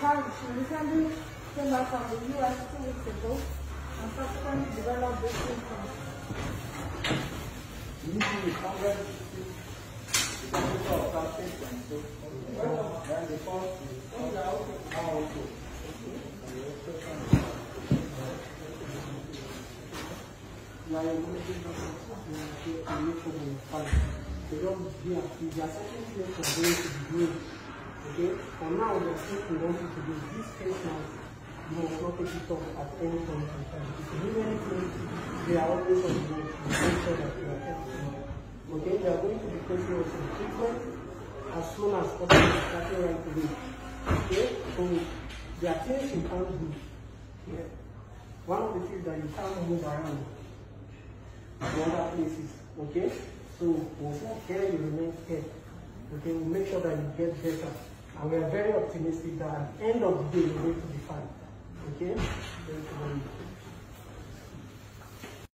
She recently came back from the US 2 weeks ago and subsequently developed this symptom. Okay, for now, the thing we want you to do this case now, you must not take it off at any point in time. If you do anything, they are always on the road to make sure that you are helping. Okay, they are going to be placing you some treatment as soon as possible, starting right away. Okay, so there are things you can't do. Yeah. One of the things that you can't move around to other places. Okay, so once you are here, you remain here. Okay, we'll make sure that you get better. And we are very optimistic that at the end of the day, you're going to be fine. Okay? Thank you very much.